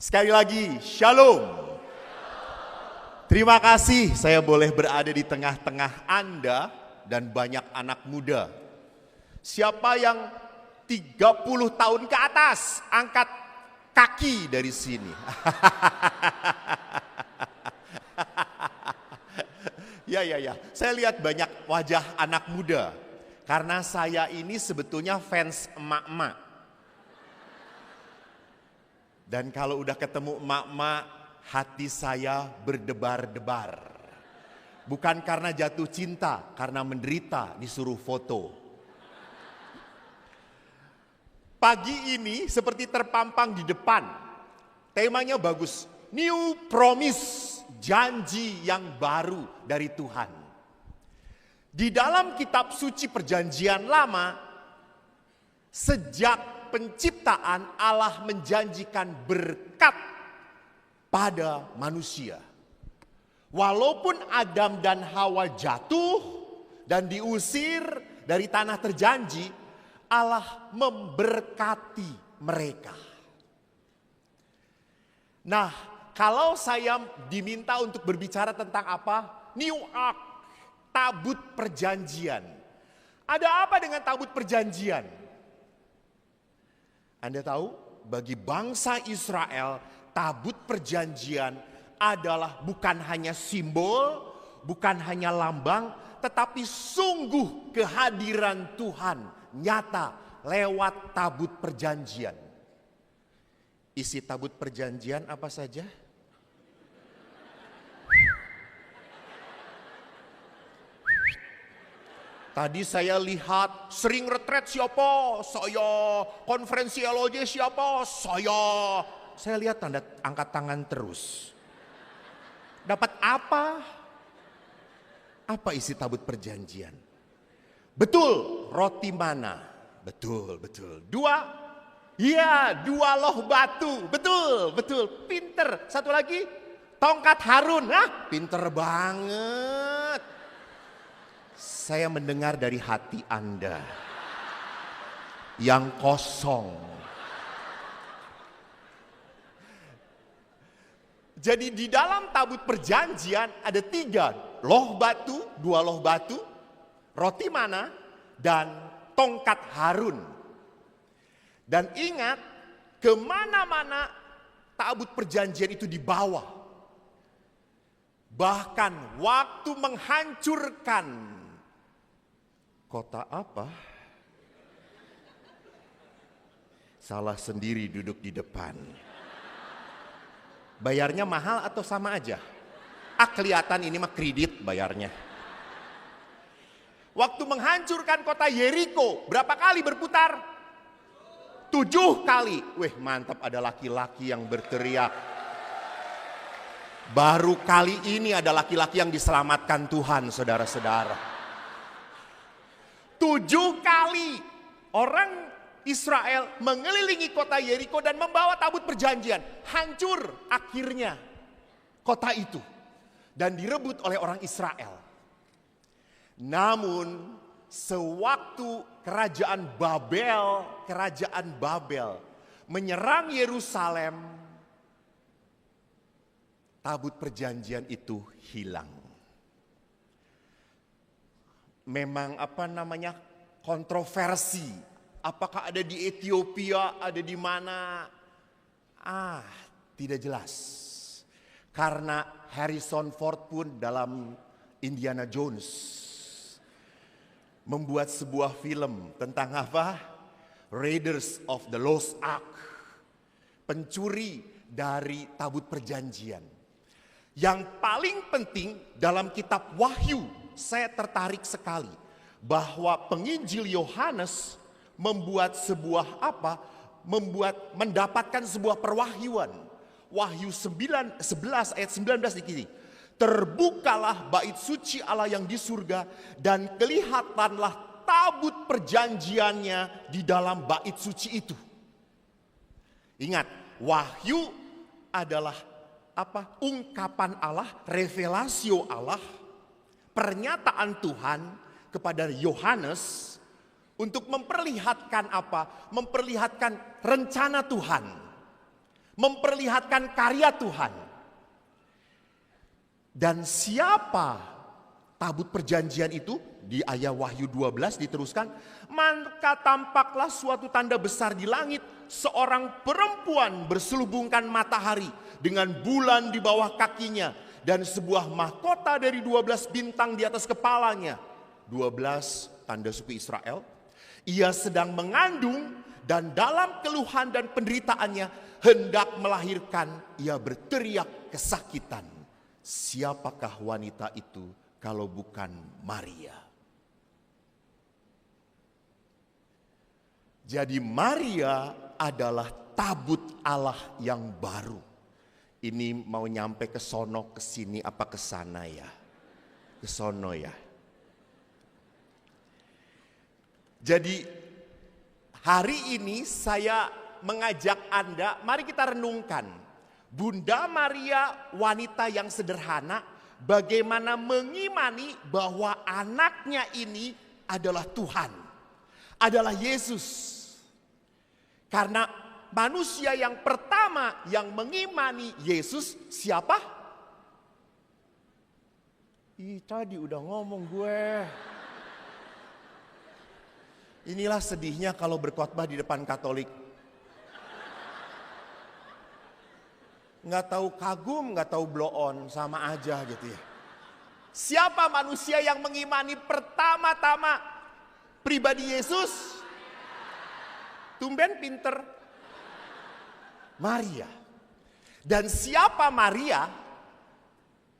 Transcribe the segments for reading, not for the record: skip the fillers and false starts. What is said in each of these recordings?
Sekali lagi, Shalom. Terima kasih saya boleh berada di tengah-tengah Anda dan banyak anak muda. Siapa yang 30 tahun ke atas, angkat kaki dari sini. Ya. Saya lihat banyak wajah anak muda. Karena saya ini sebetulnya fans emak-emak. Dan kalau udah ketemu emak-emak, hati saya berdebar-debar. Bukan karena jatuh cinta, karena menderita disuruh foto. Pagi ini seperti terpampang di depan. Temanya bagus. New Promise, janji yang baru dari Tuhan. Di dalam kitab suci perjanjian lama, sejak penciptaan Allah menjanjikan berkat pada manusia. Walaupun Adam dan Hawa jatuh dan diusir dari tanah terjanji, Allah memberkati mereka. Nah, kalau saya diminta untuk berbicara tentang apa? New Ark, tabut perjanjian. Ada apa dengan tabut perjanjian? Anda tahu, bagi bangsa Israel, tabut perjanjian adalah bukan hanya simbol, bukan hanya lambang, tetapi sungguh kehadiran Tuhan nyata lewat tabut perjanjian. Isi tabut perjanjian apa saja? Tadi saya lihat sering retret siapa? Saya. Konferensi LOJ siapa? Saya. Saya lihat tanda angkat tangan terus. Dapat apa? Apa isi tabut perjanjian? Betul, roti mana? Betul. 2? Iya, 2 loh batu. Betul. Pinter. Satu lagi, tongkat Harun. Pinter banget. Saya mendengar dari hati Anda yang kosong. Jadi di dalam tabut perjanjian ada 3 loh batu, 2 loh batu, roti mana, dan tongkat Harun. Dan ingat, kemana-mana tabut perjanjian itu dibawa. Bahkan waktu menghancurkan kota apa? Salah sendiri duduk di depan. Bayarnya mahal atau sama aja? Kelihatan ini mah kredit bayarnya. Waktu menghancurkan kota Yeriko, berapa kali berputar? 7 kali. Wih, mantap, ada laki-laki yang berteriak. Baru kali ini ada laki-laki yang diselamatkan Tuhan, saudara-saudara. 7 kali orang Israel mengelilingi kota Yeriko dan membawa tabut perjanjian. Hancur akhirnya kota itu dan direbut oleh orang Israel. Namun sewaktu kerajaan Babel menyerang Yerusalem, tabut perjanjian itu hilang. Memang kontroversi. Apakah ada di Ethiopia, ada di mana? Tidak jelas. Karena Harrison Ford pun dalam Indiana Jones membuat sebuah film tentang apa? Raiders of the Lost Ark. Pencuri dari tabut perjanjian. Yang paling penting dalam kitab Wahyu, saya tertarik sekali bahwa penginjil Yohanes mendapatkan sebuah perwahyuan. Wahyu 11 ayat 19 di kiri. Terbukalah bait suci Allah yang di surga dan kelihatanlah tabut perjanjiannya di dalam bait suci itu. Ingat, wahyu adalah ungkapan Allah, revelasio Allah, pernyataan Tuhan kepada Yohanes untuk memperlihatkan Memperlihatkan rencana Tuhan. memperlihatkan karya Tuhan. Dan siapa tabut perjanjian itu? Di ayat Wahyu 12 diteruskan, maka tampaklah suatu tanda besar di langit, seorang perempuan berselubungkan matahari dengan bulan di bawah kakinya dan sebuah mahkota dari 12 bintang di atas kepalanya. 12 tanda suku Israel. Ia sedang mengandung dan dalam keluhan dan penderitaannya hendak melahirkan, ia berteriak kesakitan. Siapakah wanita itu kalau bukan Maria? Jadi Maria adalah tabut Allah yang baru. Ini mau nyampe ke sono, ke sini, apa ke sana ya? Ke sono ya. Jadi hari ini saya mengajak Anda, mari kita renungkan. Bunda Maria wanita yang sederhana, bagaimana mengimani bahwa anaknya ini adalah Tuhan, adalah Yesus. Karena manusia yang pertama yang mengimani Yesus siapa? Tadi udah ngomong gue. Inilah sedihnya kalau berkhotbah di depan Katolik. Nggak tahu kagum, nggak tahu blow on, sama aja gitu ya. Siapa manusia yang mengimani pertama-tama pribadi Yesus? Tumben pinter. Maria. Dan siapa Maria?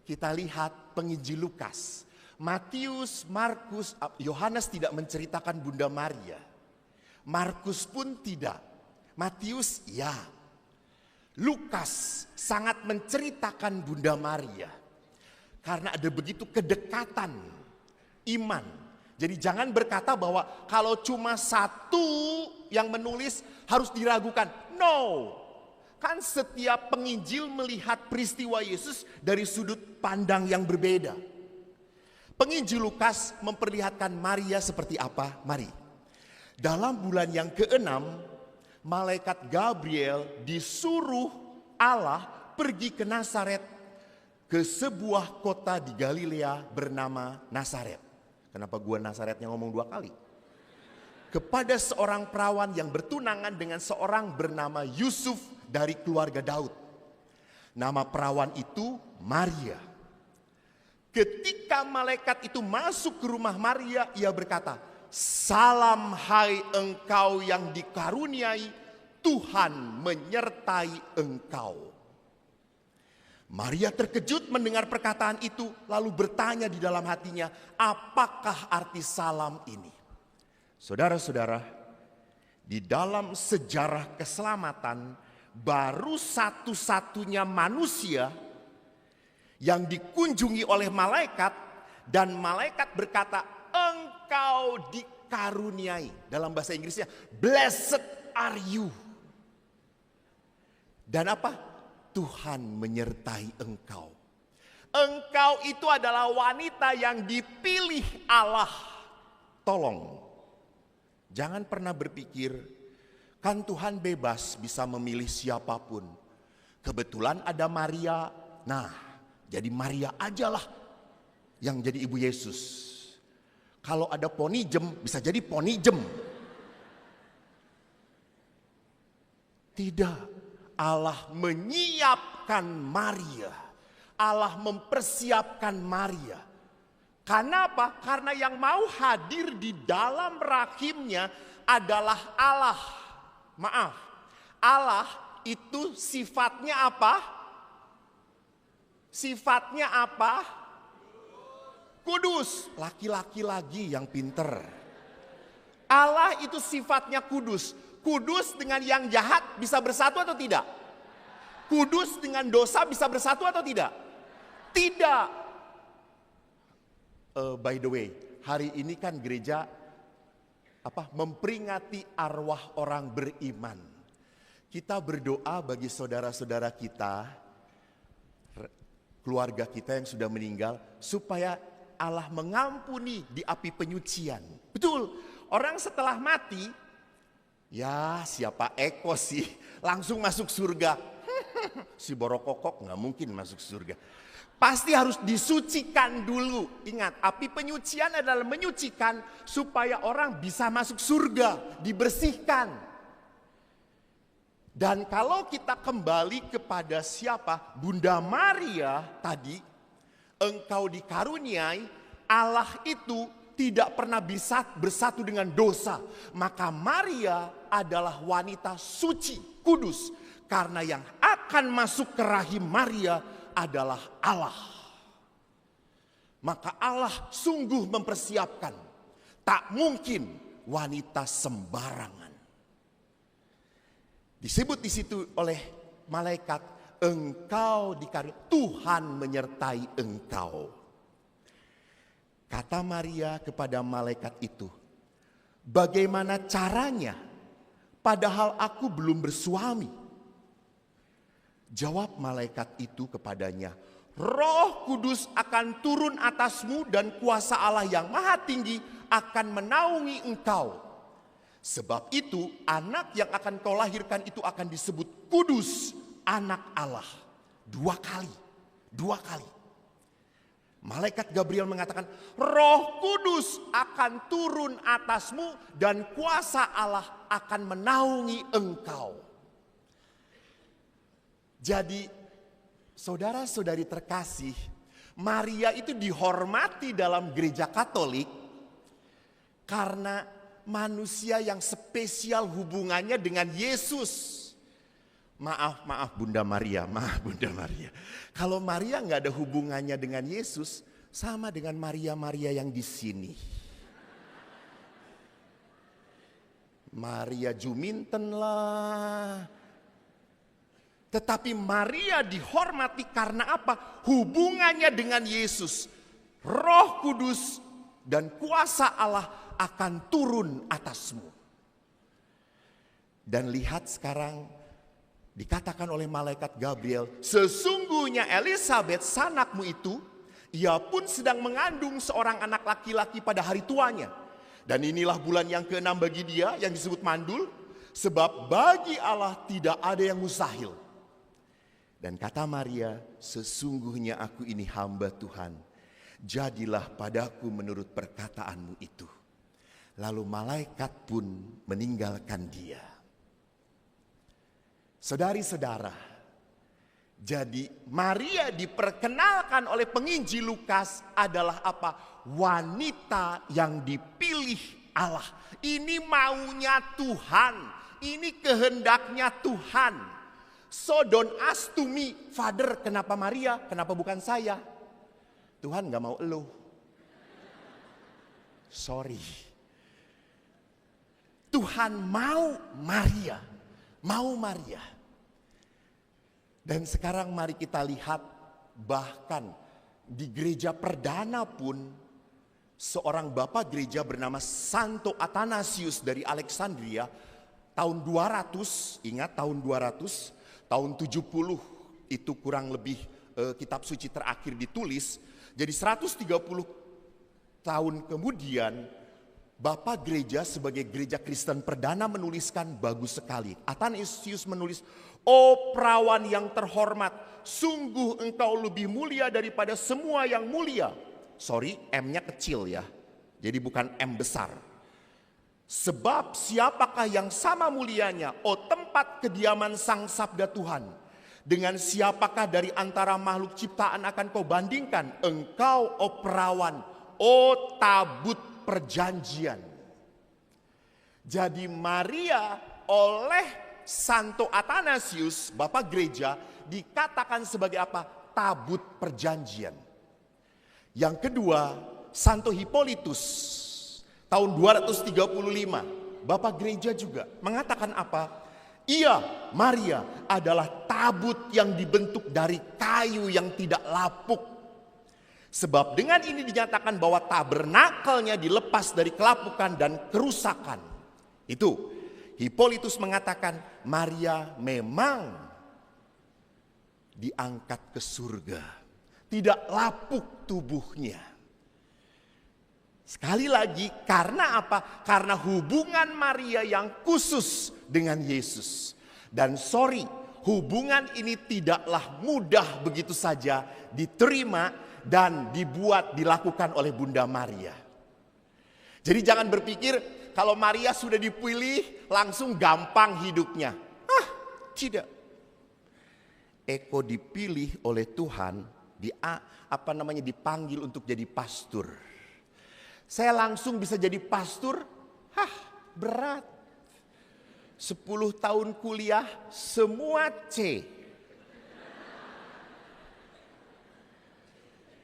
Kita lihat penginjil Lukas. Matius, Markus, Yohanes tidak menceritakan Bunda Maria. Markus pun tidak. Matius ya. Lukas sangat menceritakan Bunda Maria. Karena ada begitu kedekatan iman. Jadi jangan berkata bahwa kalau cuma satu yang menulis harus diragukan. No. Kan setiap penginjil melihat peristiwa Yesus dari sudut pandang yang berbeda. Penginjil Lukas memperlihatkan Maria seperti apa? Mari. Dalam bulan yang ke-6, malaikat Gabriel disuruh Allah pergi ke Nazaret, ke sebuah kota di Galilea bernama Nazaret. Kenapa gua Nazaretnya ngomong 2 kali? Kepada seorang perawan yang bertunangan dengan seorang bernama Yusuf dari keluarga Daud. Nama perawan itu Maria. Ketika malaikat itu masuk ke rumah Maria, ia berkata, "Salam hai engkau yang dikaruniai, Tuhan menyertai engkau." Maria terkejut mendengar perkataan itu, lalu bertanya di dalam hatinya, apakah arti salam ini? Saudara-saudara, di dalam sejarah keselamatan, baru satu-satunya manusia yang dikunjungi oleh malaikat, dan malaikat berkata, engkau dikaruniai. Dalam bahasa Inggrisnya, blessed are you. Dan apa? Tuhan menyertai engkau. Engkau itu adalah wanita yang dipilih Allah. Tolong, jangan pernah berpikir, kan Tuhan bebas bisa memilih siapapun. Kebetulan ada Maria, nah jadi Maria ajalah yang jadi ibu Yesus. Kalau ada ponijem, bisa jadi ponijem. Tidak. Allah menyiapkan Maria. Allah mempersiapkan Maria. Karena apa? Karena yang mau hadir di dalam rahimnya adalah Allah. Maaf, Allah itu sifatnya apa? Sifatnya apa? Kudus. Laki-laki lagi yang pinter. Allah itu sifatnya kudus. Kudus dengan yang jahat bisa bersatu atau tidak? Kudus dengan dosa bisa bersatu atau tidak? Tidak. By the way, hari ini kan gereja memperingati arwah orang beriman. Kita berdoa bagi saudara-saudara kita, keluarga kita yang sudah meninggal, supaya Allah mengampuni di api penyucian. Betul, orang setelah mati, ya siapa Eko sih langsung masuk surga? Si borokokok nggak mungkin masuk surga. Pasti harus disucikan dulu. Ingat, api penyucian adalah menyucikan supaya orang bisa masuk surga, dibersihkan. Dan kalau kita kembali kepada siapa? Bunda Maria tadi, engkau dikaruniai, Allah itu tidak pernah bisa bersatu dengan dosa. Maka Maria adalah wanita suci, kudus. Karena yang akan masuk ke rahim Maria adalah Allah. Maka Allah sungguh mempersiapkan. Tak mungkin wanita sembarangan. Disebut di situ oleh malaikat, engkau dikaruniai, Tuhan menyertai engkau. Kata Maria kepada malaikat itu, bagaimana caranya? Padahal aku belum bersuami. Jawab malaikat itu kepadanya, Roh Kudus akan turun atasmu dan kuasa Allah yang maha tinggi akan menaungi engkau. Sebab itu anak yang akan kau lahirkan itu akan disebut kudus, anak Allah. Dua kali. Malaikat Gabriel mengatakan, Roh Kudus akan turun atasmu dan kuasa Allah akan menaungi engkau. Jadi saudara-saudari terkasih, Maria itu dihormati dalam gereja Katolik karena manusia yang spesial hubungannya dengan Yesus. Maaf Bunda Maria. Kalau Maria nggak ada hubungannya dengan Yesus, sama dengan Maria yang di sini. Maria Juminten lah. Tetapi Maria dihormati karena apa? Hubungannya dengan Yesus. Roh Kudus dan kuasa Allah akan turun atasmu. Dan lihat sekarang dikatakan oleh malaikat Gabriel, sesungguhnya Elisabeth sanakmu itu, ia pun sedang mengandung seorang anak laki-laki pada hari tuanya. Dan inilah bulan yang ke-6 bagi dia yang disebut mandul, sebab bagi Allah tidak ada yang mustahil. Dan kata Maria, sesungguhnya aku ini hamba Tuhan. Jadilah padaku menurut perkataanmu itu. Lalu malaikat pun meninggalkan dia. Saudari-saudara, jadi Maria diperkenalkan oleh penginjil Lukas adalah apa? Wanita yang dipilih Allah. Ini maunya Tuhan. Ini kehendaknya Tuhan. So don't ask to me, Father, kenapa Maria, kenapa bukan saya? Tuhan gak mau elu. Sorry. Tuhan mau Maria. Dan sekarang mari kita lihat, bahkan di gereja perdana pun seorang bapak gereja bernama Santo Athanasius dari Alexandria tahun 200, ingat tahun 200, tahun 70 itu kurang lebih kitab suci terakhir ditulis. Jadi 130 tahun kemudian Bapak gereja sebagai gereja Kristen perdana menuliskan bagus sekali. Athanasius menulis, "Oh perawan yang terhormat, sungguh engkau lebih mulia daripada semua yang mulia." Sorry, M-nya kecil ya. Jadi bukan M besar. Sebab siapakah yang sama mulianya, oh tempat kediaman sang sabda Tuhan. Dengan siapakah dari antara makhluk ciptaan akan kau bandingkan? Engkau, oh perawan, oh tabut perjanjian. Jadi Maria oleh Santo Athanasius, Bapak Gereja, dikatakan sebagai apa? Tabut perjanjian. Yang kedua, Santo Hippolytus, tahun 235, Bapak Gereja juga mengatakan apa? Ia, Maria, adalah tabut yang dibentuk dari kayu yang tidak lapuk. Sebab dengan ini dinyatakan bahwa tabernakelnya dilepas dari kelapukan dan kerusakan. Itu, Hippolytus mengatakan Maria memang diangkat ke surga. Tidak lapuk tubuhnya. Sekali lagi, karena apa? Karena hubungan Maria yang khusus dengan Yesus. Dan sorry, hubungan ini tidaklah mudah begitu saja diterima dan dilakukan oleh Bunda Maria. Jadi jangan berpikir kalau Maria sudah dipilih langsung gampang hidupnya. Tidak. Eko dipilih oleh Tuhan, dipanggil untuk jadi pastor. Saya langsung bisa jadi pastor? Berat. 10 tahun kuliah, semua C.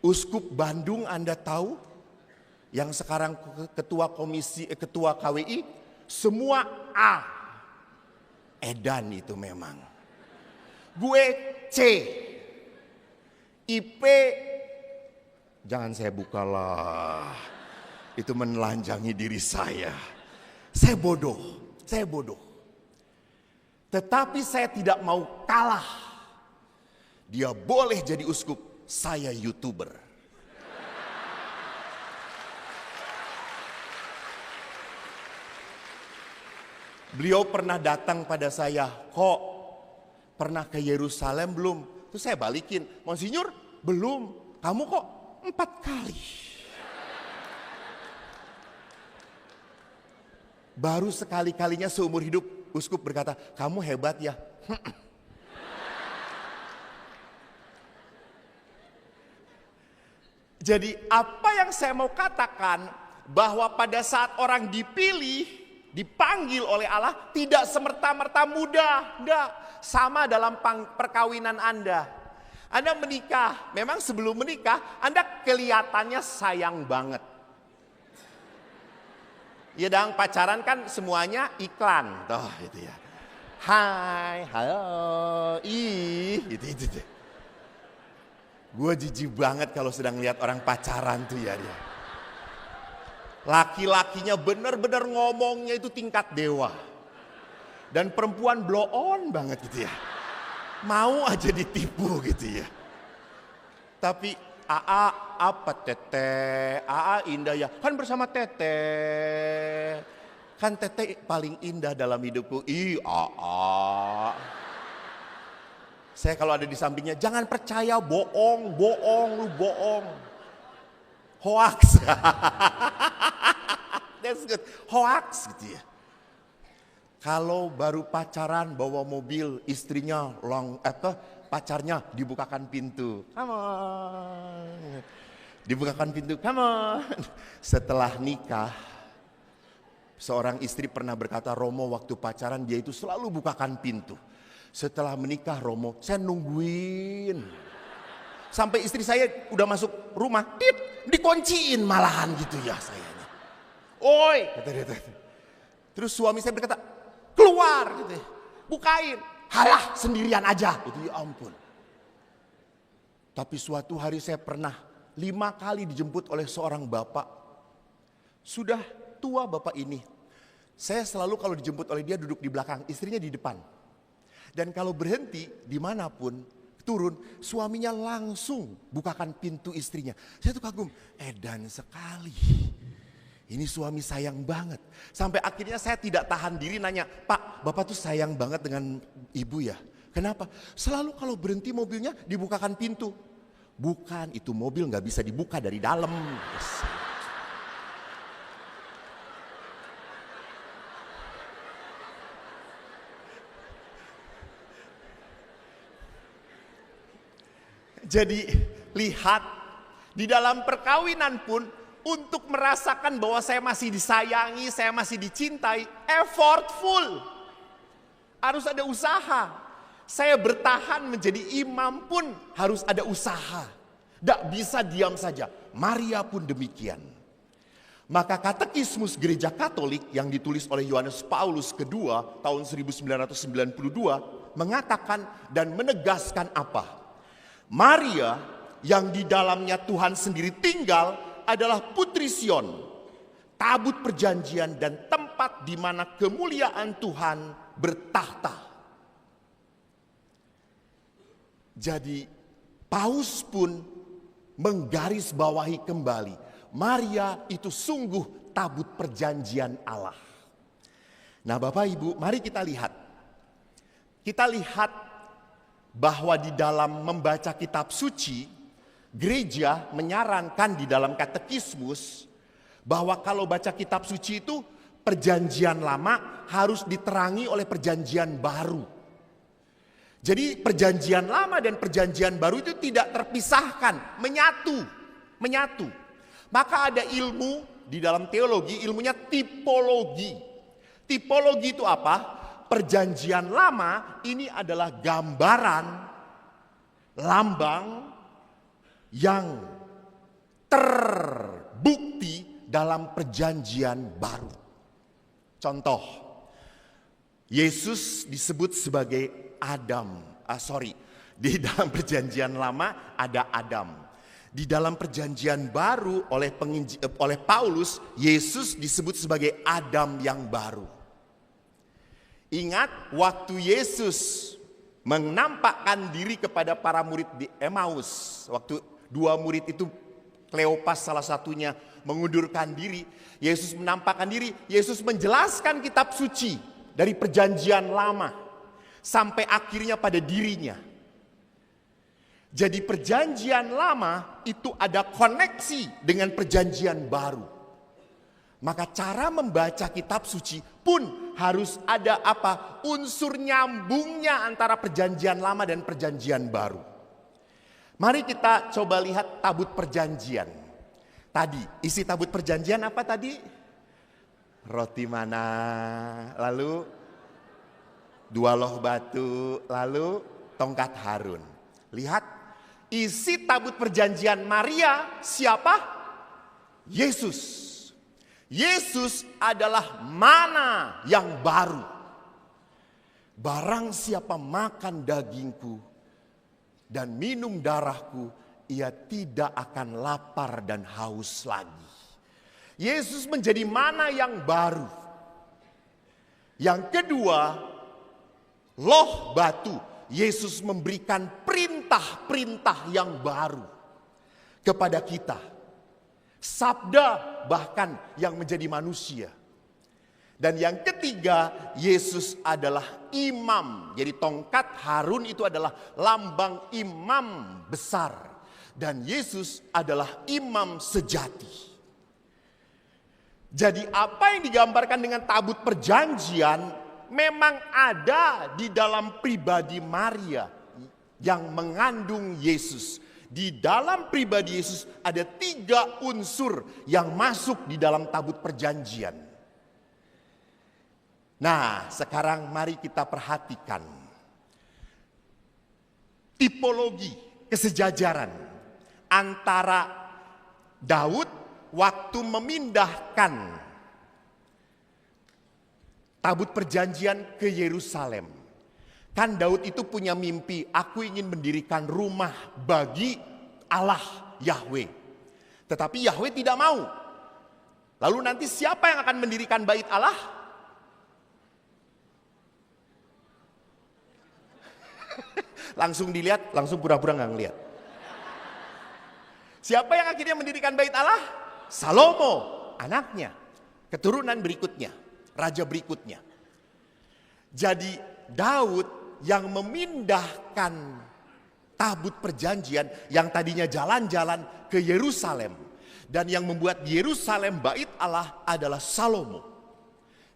Uskup Bandung Anda tahu? Yang sekarang ketua KWI, semua A. Edan itu memang. Gue C. IP, jangan saya bukalah. Itu menelanjangi diri saya. Saya bodoh. Tetapi saya tidak mau kalah. Dia boleh jadi uskup, saya YouTuber. Beliau pernah datang pada saya, kok pernah ke Yerusalem belum? Terus saya balikin, Monsinyur belum, kamu kok 4 kali. Baru sekali-kalinya seumur hidup uskup berkata, kamu hebat ya. Jadi apa yang saya mau katakan, bahwa pada saat orang dipilih, dipanggil oleh Allah, tidak semerta-merta mudah. Enggak, sama dalam perkawinan Anda. Anda menikah, memang sebelum menikah Anda kelihatannya sayang banget. Ya dong, pacaran kan semuanya iklan, toh itu ya. Hai, halo, itu. Gue jijik banget kalau sedang lihat orang pacaran tuh ya dia. Laki-lakinya benar-benar ngomongnya itu tingkat dewa. Dan perempuan blow on banget gitu ya. Mau aja ditipu gitu ya. Tapi AA apa teteh? AA indah ya. Kan bersama teteh. Kan teteh paling indah dalam hidupku. AA. Saya kalau ada di sampingnya, jangan percaya, bohong, lu bohong. Hoax. That's good. Hoax gitu ya. Kalau baru pacaran bawa mobil, istrinya pacarnya dibukakan pintu. Come on. Dibukakan pintu, come on. Setelah nikah, seorang istri pernah berkata, Romo waktu pacaran dia itu selalu bukakan pintu. Setelah menikah Romo, saya nungguin. Sampai istri saya udah masuk rumah, dikunciin malahan gitu ya saya. Oi, kata dia. Terus suami saya berkata, keluar gitu ya. Bukain. Halah sendirian aja. Itu ya ampun. Tapi suatu hari saya pernah 5 kali dijemput oleh seorang bapak. Sudah tua bapak ini. Saya selalu kalau dijemput oleh dia duduk di belakang, istrinya di depan. Dan kalau berhenti dimanapun turun, suaminya langsung bukakan pintu istrinya. Saya tuh kagum, edan sekali. Ini suami sayang banget. Sampai akhirnya saya tidak tahan diri nanya, Pak, Bapak tuh sayang banget dengan ibu ya? Kenapa? Selalu kalau berhenti mobilnya dibukakan pintu. Bukan, itu mobil gak bisa dibuka dari dalam. Jadi lihat, di dalam perkawinan pun untuk merasakan bahwa saya masih disayangi, saya masih dicintai, effortful. Harus ada usaha. Saya bertahan menjadi imam pun harus ada usaha. Tidak bisa diam saja. Maria pun demikian. Maka Katekismus Gereja Katolik yang ditulis oleh Yohanes Paulus II tahun 1992 mengatakan dan menegaskan apa? Maria yang di dalamnya Tuhan sendiri tinggal adalah Putri Sion, tabut perjanjian dan tempat di mana kemuliaan Tuhan bertahta. Jadi Paus pun menggarisbawahi kembali, Maria itu sungguh tabut perjanjian Allah. Nah Bapak Ibu, mari kita lihat. Kita lihat bahwa di dalam membaca kitab suci, gereja menyarankan di dalam katekismus bahwa kalau baca kitab suci itu perjanjian lama harus diterangi oleh perjanjian baru. Jadi perjanjian lama dan perjanjian baru itu tidak terpisahkan, menyatu. Maka ada ilmu di dalam teologi, ilmunya tipologi. Tipologi itu apa? Perjanjian lama ini adalah gambaran, lambang yang terbukti dalam perjanjian baru. Contoh, Yesus disebut sebagai Adam. Di dalam perjanjian lama ada Adam. Di dalam perjanjian baru oleh Paulus, Yesus disebut sebagai Adam yang baru. Ingat waktu Yesus menampakkan diri kepada para murid di Emmaus. Waktu dua murid itu, Kleopas salah satunya, mengundurkan diri. Yesus menampakkan diri, Yesus menjelaskan kitab suci dari perjanjian lama sampai akhirnya pada dirinya. Jadi perjanjian lama itu ada koneksi dengan perjanjian baru. Maka cara membaca kitab suci pun harus ada apa? Unsur nyambungnya antara perjanjian lama dan perjanjian baru. Mari kita coba lihat tabut perjanjian. Tadi, isi tabut perjanjian apa tadi? Roti mana, lalu 2 loh batu, lalu tongkat Harun. Lihat, isi tabut perjanjian Maria siapa? Yesus. Yesus adalah mana yang baru. Barang siapa makan dagingku dan minum darahku, ia tidak akan lapar dan haus lagi. Yesus menjadi mana yang baru. Yang kedua, loh batu. Yesus memberikan perintah-perintah yang baru kepada kita. Sabda bahkan yang menjadi manusia. Dan yang ketiga, Yesus adalah imam. Jadi tongkat Harun itu adalah lambang imam besar. Dan Yesus adalah imam sejati. Jadi apa yang digambarkan dengan tabut perjanjian memang ada di dalam pribadi Maria yang mengandung Yesus. Di dalam pribadi Yesus ada 3 unsur yang masuk di dalam tabut perjanjian. Nah, sekarang mari kita perhatikan tipologi kesejajaran antara Daud waktu memindahkan tabut perjanjian ke Yerusalem. Kan Daud itu punya mimpi, aku ingin mendirikan rumah bagi Allah Yahweh. Tetapi Yahweh tidak mau. Lalu nanti siapa yang akan mendirikan bait Allah? Langsung dilihat, langsung pura-pura nggak ngeliat. Siapa yang akhirnya mendirikan bait Allah? Salomo, anaknya. Keturunan berikutnya, raja berikutnya. Jadi Daud yang memindahkan tabut perjanjian yang tadinya jalan-jalan ke Yerusalem. Dan yang membuat Yerusalem bait Allah adalah Salomo.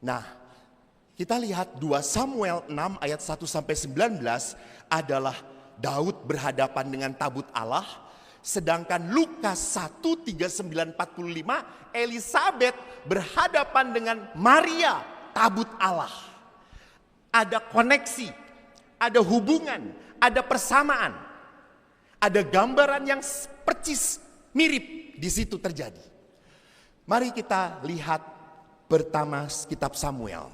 Nah, kita lihat 2 Samuel 6 ayat 1-19 adalah Daud berhadapan dengan tabut Allah. Sedangkan Lukas 1:39-45 Elisabet berhadapan dengan Maria, tabut Allah. Ada koneksi, ada hubungan, ada persamaan. Ada gambaran yang percis mirip di situ terjadi. Mari kita lihat pertama kitab Samuel.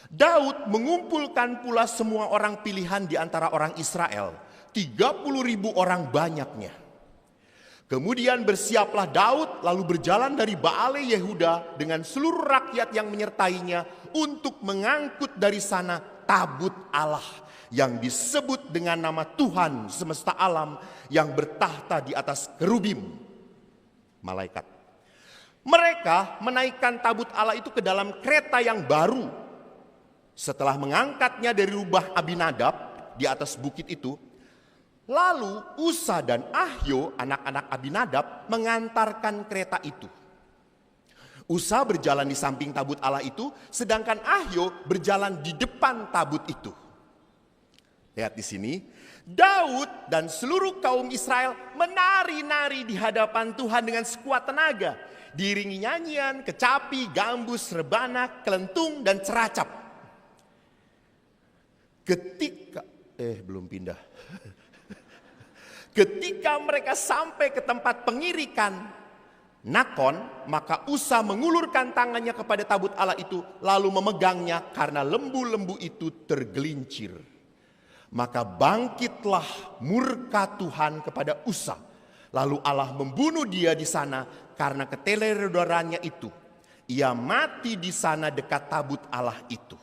Daud mengumpulkan pula semua orang pilihan di antara orang Israel. 30.000 orang banyaknya. Kemudian bersiaplah Daud lalu berjalan dari Baale Yehuda dengan seluruh rakyat yang menyertainya untuk mengangkut dari sana tabut Allah yang disebut dengan nama Tuhan semesta alam yang bertahta di atas kerubim, malaikat. Mereka menaikkan tabut Allah itu ke dalam kereta yang baru. Setelah mengangkatnya dari rubah Abinadab, di atas bukit itu. Lalu Usa dan Ahyo, anak-anak Abinadab, mengantarkan kereta itu. Usa berjalan di samping tabut Allah itu, sedangkan Ahyo berjalan di depan tabut itu. Lihat di sini, Daud dan seluruh kaum Israel menari-nari di hadapan Tuhan dengan sekuat tenaga, diiringi nyanyian, kecapi, gambus, rebana, kelentung, dan ceracap. Ketika mereka sampai ke tempat pengirikan Nakon, maka Usa mengulurkan tangannya kepada tabut Allah itu, lalu memegangnya karena lembu-lembu itu tergelincir. Maka bangkitlah murka Tuhan kepada Usa. Lalu Allah membunuh dia di sana karena keteledorannya itu. Ia mati di sana dekat tabut Allah itu.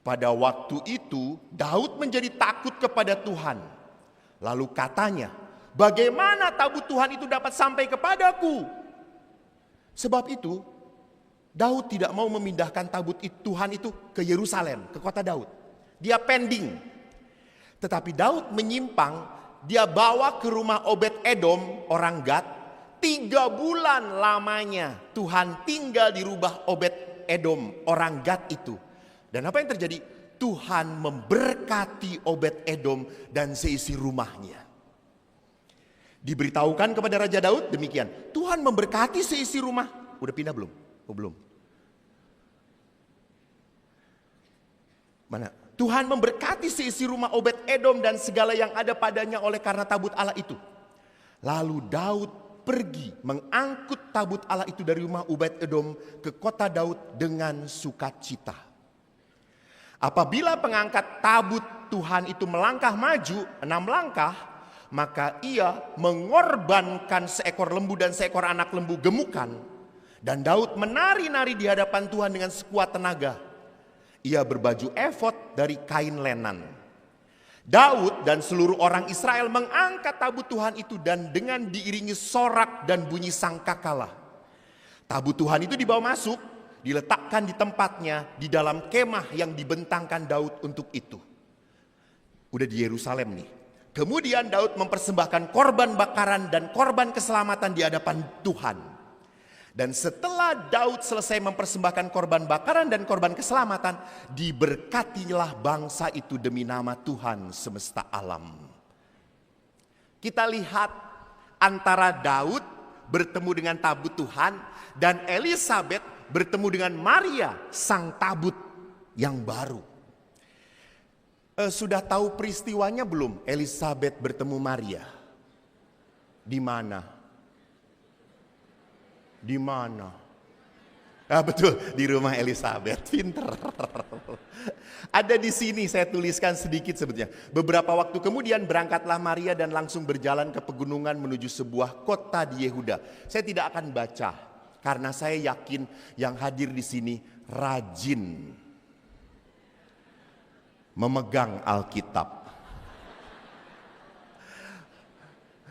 Pada waktu itu Daud menjadi takut kepada Tuhan. Lalu katanya, bagaimana tabut Tuhan itu dapat sampai kepadaku? Sebab itu Daud tidak mau memindahkan tabut Tuhan itu ke Yerusalem, ke kota Daud. Dia pending. Tetapi Daud menyimpang, dia bawa ke rumah Obed Edom orang Gad. 3 bulan lamanya Tuhan tinggal di rumah Obed Edom orang Gad itu. Dan apa yang terjadi? Tuhan memberkati Obed Edom dan seisi rumahnya. Diberitahukan kepada Raja Daud demikian, Tuhan memberkati seisi rumah. Udah pindah belum? Oh, belum. Mana? Tuhan memberkati seisi rumah Obed Edom dan segala yang ada padanya oleh karena tabut Allah itu. Lalu Daud pergi mengangkut tabut Allah itu dari rumah Obed Edom ke kota Daud dengan sukacita. Apabila pengangkat tabut Tuhan itu melangkah maju 6 langkah, maka ia mengorbankan seekor lembu dan seekor anak lembu gemukan. Dan Daud menari-nari di hadapan Tuhan dengan sekuat tenaga. Ia berbaju efod dari kain lenan. Daud dan seluruh orang Israel mengangkat tabut Tuhan itu dan dengan diiringi sorak dan bunyi sangkakala. Tabut Tuhan itu dibawa masuk, diletakkan di tempatnya di dalam kemah yang dibentangkan Daud untuk itu. Udah di Yerusalem nih. Kemudian Daud mempersembahkan korban bakaran dan korban keselamatan di hadapan Tuhan. Dan setelah Daud selesai mempersembahkan korban bakaran dan korban keselamatan, diberkatilah bangsa itu demi nama Tuhan semesta alam. Kita lihat antara Daud bertemu dengan tabut Tuhan dan Elisabet bertemu dengan Maria sang tabut yang baru. Sudah tahu peristiwanya belum? Elisabet bertemu Maria. Di mana? Di mana? Betul, di rumah Elisabet. Pinter. Ada di sini saya tuliskan sedikit sebetulnya. Beberapa waktu kemudian berangkatlah Maria dan langsung berjalan ke pegunungan menuju sebuah kota di Yehuda. Saya tidak akan baca karena saya yakin yang hadir di sini rajin memegang Alkitab.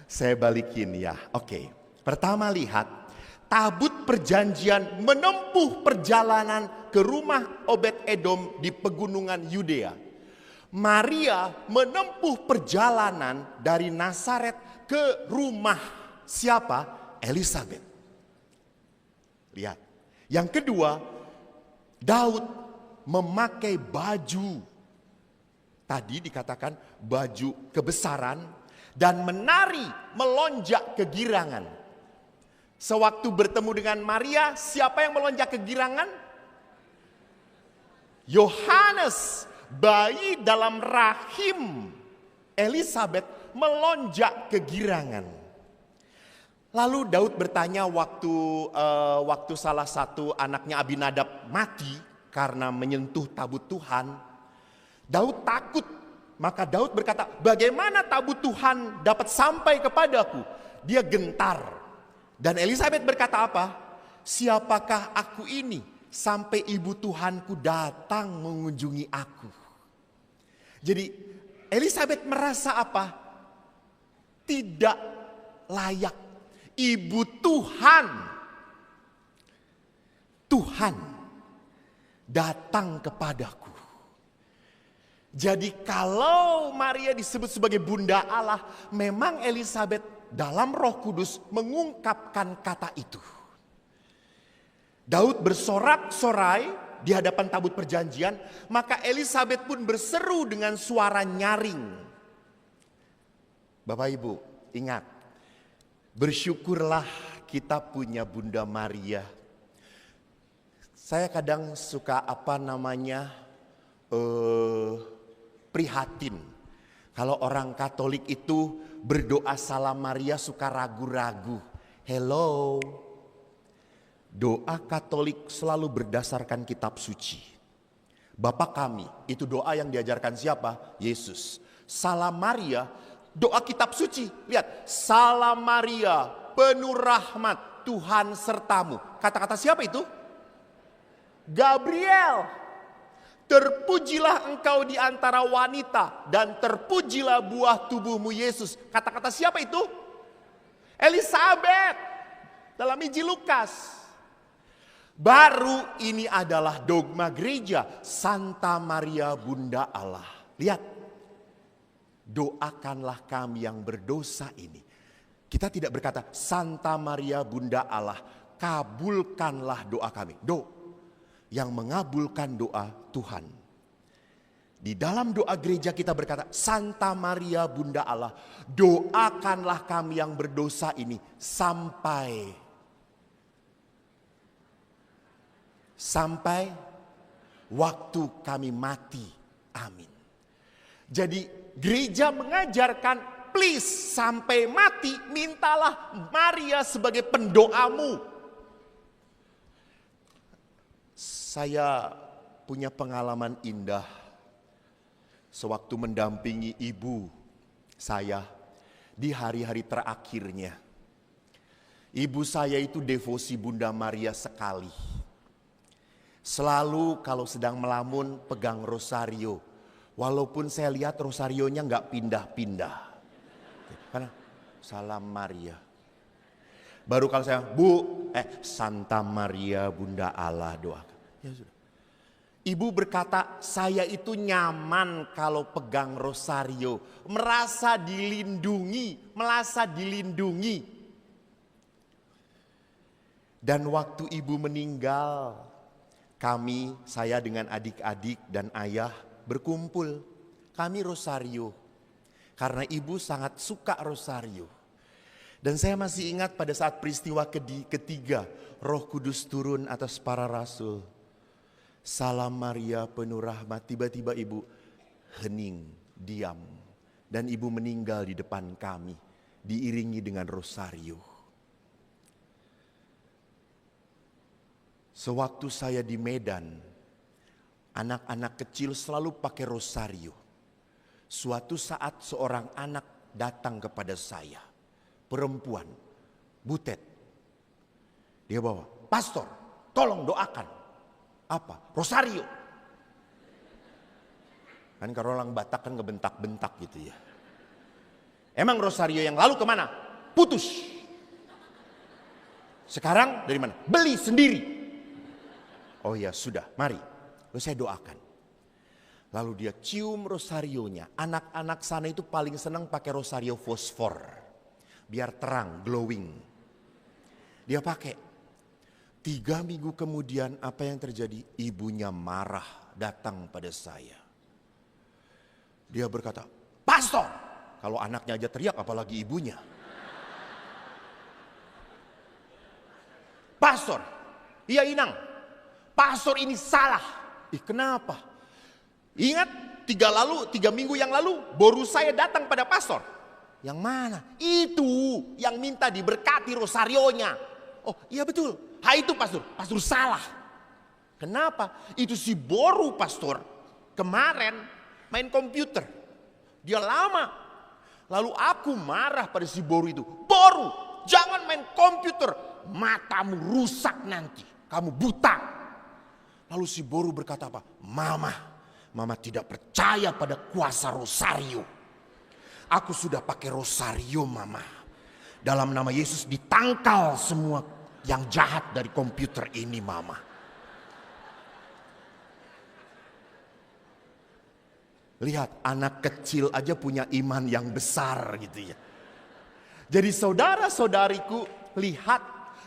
Saya balikin ya. Oke. Pertama lihat. Tabut perjanjian menempuh perjalanan ke rumah Obed Edom di pegunungan Yudea. Maria menempuh perjalanan dari Nazaret ke rumah siapa? Elisabet. Lihat. Yang kedua, Daud memakai baju. Tadi dikatakan baju kebesaran dan menari melonjak kegirangan. Sewaktu bertemu dengan Maria, siapa yang melonjak kegirangan? Yohanes, bayi dalam rahim Elisabet melonjak kegirangan. Lalu Daud bertanya waktu salah satu anaknya Abinadab mati karena menyentuh tabut Tuhan. Daud takut, maka Daud berkata, bagaimana tabut Tuhan dapat sampai kepadaku? Dia gentar. Dan Elisabet berkata apa? Siapakah aku ini sampai ibu Tuhanku datang mengunjungi aku? Jadi Elisabet merasa apa? Tidak layak. Ibu Tuhan datang kepadaku. Jadi kalau Maria disebut sebagai Bunda Allah, memang Elizabeth dalam Roh Kudus mengungkapkan kata itu. Daud bersorak-sorai di hadapan tabut perjanjian, maka Elizabeth pun berseru dengan suara nyaring. Bapak Ibu, ingat, bersyukurlah kita punya Bunda Maria. Saya kadang suka prihatin. Kalau orang Katolik itu berdoa salam Maria suka ragu-ragu. Hello. Doa Katolik selalu berdasarkan kitab suci. Bapa kami, itu doa yang diajarkan siapa? Yesus. Salam Maria, doa kitab suci. Lihat, salam Maria, penuh rahmat, Tuhan sertamu. Kata-kata siapa itu? Gabriel. Terpujilah engkau di antara wanita dan terpujilah buah tubuhmu Yesus. Kata-kata siapa itu? Elizabeth. Dalam Injil Lukas. Baru ini adalah dogma gereja, Santa Maria Bunda Allah. Lihat, doakanlah kami yang berdosa ini. Kita tidak berkata, Santa Maria Bunda Allah, kabulkanlah doa kami. Yang mengabulkan doa Tuhan. Di dalam doa gereja kita berkata, Santa Maria Bunda Allah, doakanlah kami yang berdosa ini sampai waktu kami mati. Amin. Jadi gereja mengajarkan, please sampai mati mintalah Maria sebagai pendoamu. Saya punya pengalaman indah sewaktu mendampingi ibu saya di hari-hari terakhirnya. Ibu saya itu devosi Bunda Maria sekali. Selalu kalau sedang melamun pegang rosario. Walaupun saya lihat rosarionya nggak pindah-pindah. Karena salam Maria. Baru kalau saya, Santa Maria Bunda Allah doakan. Ya sudah. Ibu berkata, saya itu nyaman kalau pegang rosario. Merasa dilindungi. Dan waktu ibu meninggal, saya dengan adik-adik dan ayah berkumpul. Kami rosario. Karena ibu sangat suka rosario. Dan saya masih ingat pada saat peristiwa ketiga, Roh Kudus turun atas para rasul. Salam Maria penuh rahmat, tiba-tiba ibu hening, diam. Dan ibu meninggal di depan kami, diiringi dengan rosario. Sewaktu saya di Medan, anak-anak kecil selalu pakai rosario. Suatu saat seorang anak datang kepada saya, perempuan, butet. Dia bawa, pastor, tolong doakan. Apa? Rosario. Kan kalau orang Batak kan ngebentak-bentak gitu ya. Emang rosario yang lalu kemana? Putus. Sekarang dari mana? Beli sendiri. Oh ya sudah, mari. Lalu saya doakan. Lalu dia cium rosarionya. Anak-anak sana itu paling senang pakai rosario fosfor. Biar terang, glowing. Dia pakai. 3 minggu kemudian apa yang terjadi? Ibunya marah datang pada saya. Dia berkata, pastor. Kalau anaknya aja teriak apalagi ibunya. Pastor, iya Inang. Pastor ini salah. Kenapa? Ingat 3 minggu yang lalu baru saya datang pada pastor. Yang mana? Itu yang minta diberkati rosarionya. Oh iya betul. Itu pastor. Pastor salah. Kenapa? Itu si Boru pastor. Kemarin main komputer. Dia lama. Lalu aku marah pada si Boru itu. Boru jangan main komputer. Matamu rusak nanti. Kamu buta. Lalu si Boru berkata apa? Mama tidak percaya pada kuasa rosario. Aku sudah pakai rosario Mama. Dalam nama Yesus ditangkal semua yang jahat dari komputer ini Mama. Lihat, anak kecil aja punya iman yang besar gitu ya. Jadi saudara-saudariku, lihat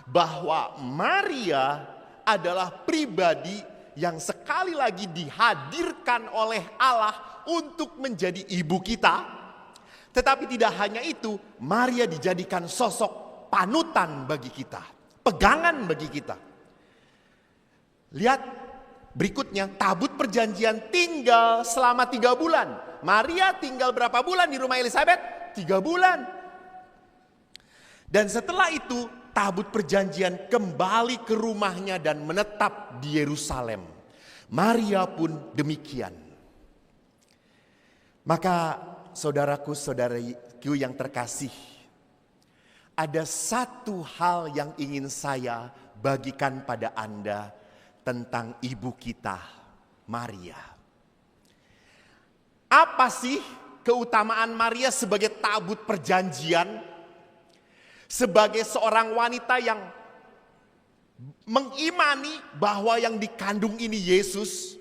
bahwa Maria adalah pribadi yang sekali lagi dihadirkan oleh Allah untuk menjadi ibu kita. Tetapi tidak hanya itu, Maria dijadikan sosok panutan bagi kita, pegangan bagi kita. Lihat berikutnya, tabut perjanjian tinggal selama 3 bulan. Maria tinggal berapa bulan di rumah Elizabeth? 3 bulan. Dan setelah itu, tabut perjanjian kembali ke rumahnya dan menetap di Yerusalem. Maria pun demikian. Maka saudaraku, saudariku yang terkasih, ada satu hal yang ingin saya bagikan pada Anda tentang ibu kita, Maria. Apa sih keutamaan Maria sebagai tabut perjanjian? Sebagai seorang wanita yang mengimani bahwa yang dikandung ini Yesus,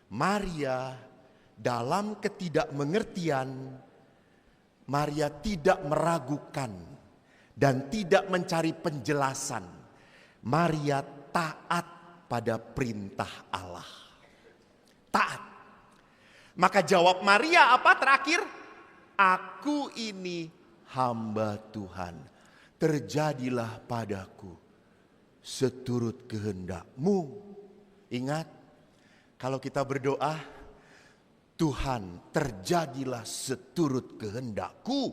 Maria dalam ketidakmengertian, Maria tidak meragukan dan tidak mencari penjelasan. Maria taat pada perintah Allah. Taat. Maka jawab Maria apa terakhir? Aku ini hamba Tuhan. Terjadilah padaku seturut kehendak-Mu. Ingat, kalau kita berdoa, Tuhan, terjadilah seturut kehendak-Ku.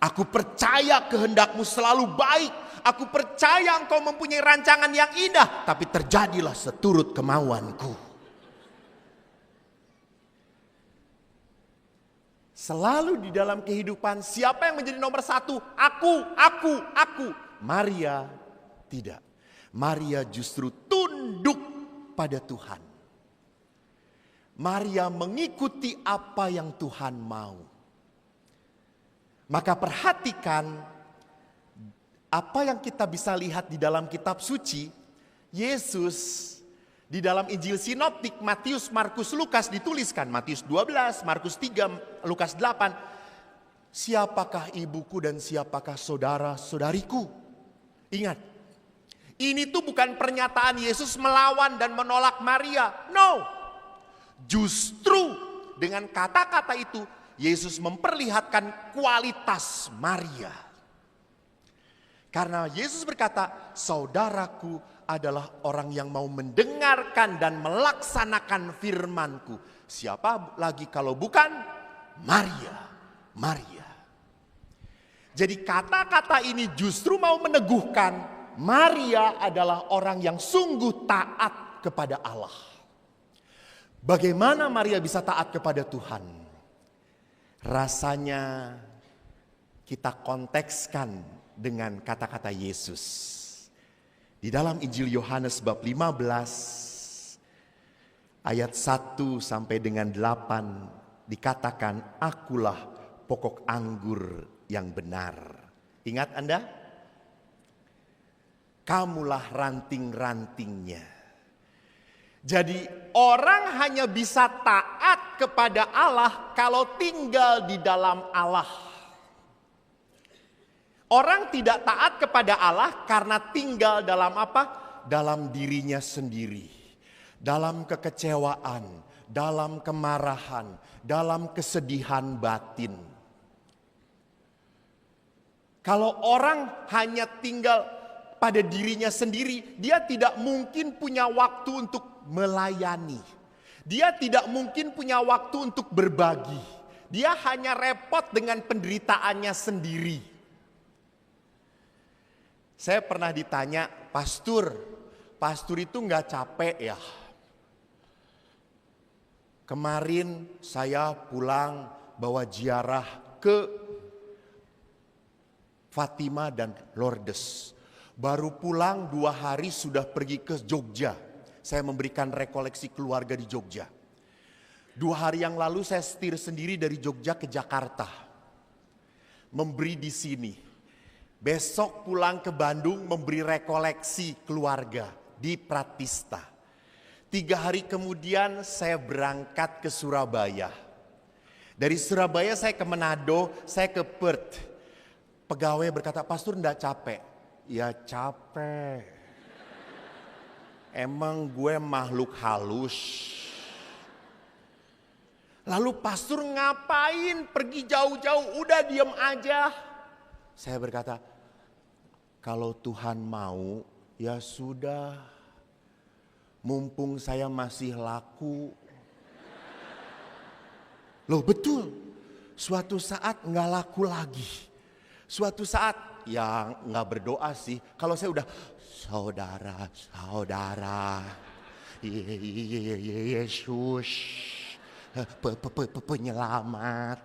Aku percaya kehendak-Mu selalu baik. Aku percaya Engkau mempunyai rancangan yang indah. Tapi terjadilah seturut kemauan-Ku. Selalu di dalam kehidupan, siapa yang menjadi nomor 1? Aku. Maria tidak. Maria justru tunduk pada Tuhan. Maria mengikuti apa yang Tuhan mau. Maka perhatikan apa yang kita bisa lihat di dalam kitab suci. Yesus di dalam Injil Sinoptik Matius, Markus, Lukas dituliskan. Matius 12, Markus 3, Lukas 8. Siapakah ibuku dan siapakah saudara-saudariku? Ingat, ini tuh bukan pernyataan Yesus melawan dan menolak Maria. No. Justru dengan kata-kata itu Yesus memperlihatkan kualitas Maria. Karena Yesus berkata, saudaraku adalah orang yang mau mendengarkan dan melaksanakan firman-Ku. Siapa lagi kalau bukan Maria. Jadi kata-kata ini justru mau meneguhkan Maria adalah orang yang sungguh taat kepada Allah. Bagaimana Maria bisa taat kepada Tuhan? Rasanya kita kontekskan dengan kata-kata Yesus. Di dalam Injil Yohanes bab 15 ayat 1 sampai dengan 8 dikatakan, akulah pokok anggur yang benar. Ingat Anda? Kamulah ranting-rantingnya. Jadi orang hanya bisa taat kepada Allah kalau tinggal di dalam Allah. Orang tidak taat kepada Allah karena tinggal dalam apa? Dalam dirinya sendiri. Dalam kekecewaan, dalam kemarahan, dalam kesedihan batin. Kalau orang hanya tinggal pada dirinya sendiri, dia tidak mungkin punya waktu untuk melayani. Dia tidak mungkin punya waktu untuk berbagi. Dia hanya repot dengan penderitaannya sendiri. Saya pernah ditanya, pastor itu nggak capek ya? Kemarin saya pulang bawa ziarah ke Fatima dan Lourdes. Baru pulang 2 hari sudah pergi ke Jogja. Saya memberikan rekoleksi keluarga di Jogja. 2 hari yang lalu saya setir sendiri dari Jogja ke Jakarta. Memberi di sini. Besok pulang ke Bandung memberi rekoleksi keluarga di Pratista. 3 hari kemudian saya berangkat ke Surabaya. Dari Surabaya saya ke Manado, saya ke Perth. Pegawai berkata, "Pastor enggak capek?" Ya capek. Emang gue makhluk halus. Lalu pastor ngapain pergi jauh-jauh, udah diem aja. Saya berkata, kalau Tuhan mau ya sudah. Mumpung saya masih laku. Loh betul, suatu saat nggak laku lagi. Suatu saat ya nggak berdoa sih. Kalau saya udah saudara, Yesus, penyelamat.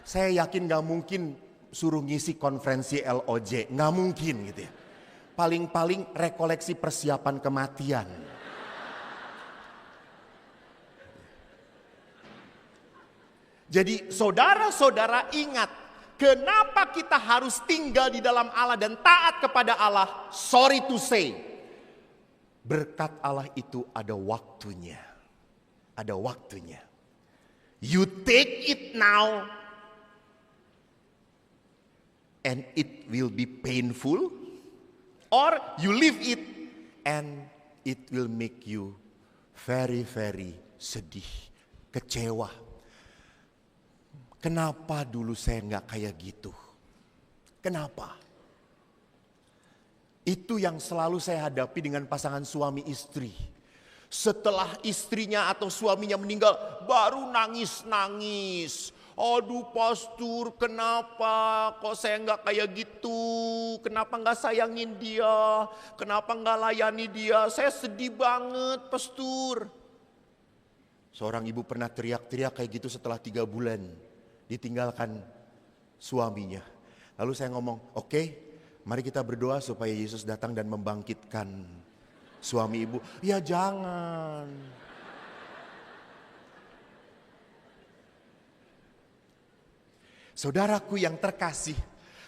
Saya yakin nggak mungkin suruh ngisi konferensi LOJ, nggak mungkin gitu ya. Paling-paling rekoleksi persiapan kematian. Jadi saudara-saudara ingat, kenapa kita harus tinggal di dalam Allah dan taat kepada Allah? Sorry to say, berkat Allah itu ada waktunya. Ada waktunya. You take it now and it will be painful, or you leave it and it will make you very very sedih, kecewa. Kenapa dulu saya nggak kayak gitu? Kenapa? Itu yang selalu saya hadapi dengan pasangan suami istri. Setelah istrinya atau suaminya meninggal, baru nangis-nangis. Aduh pastor, kenapa kok saya nggak kayak gitu? Kenapa nggak sayangin dia? Kenapa nggak layani dia? Saya sedih banget pastor. Seorang ibu pernah teriak-teriak kayak gitu setelah 3 bulan. Ditinggalkan suaminya. Lalu saya ngomong, oke, mari kita berdoa supaya Yesus datang dan membangkitkan suami ibu. Ya jangan. Saudaraku yang terkasih,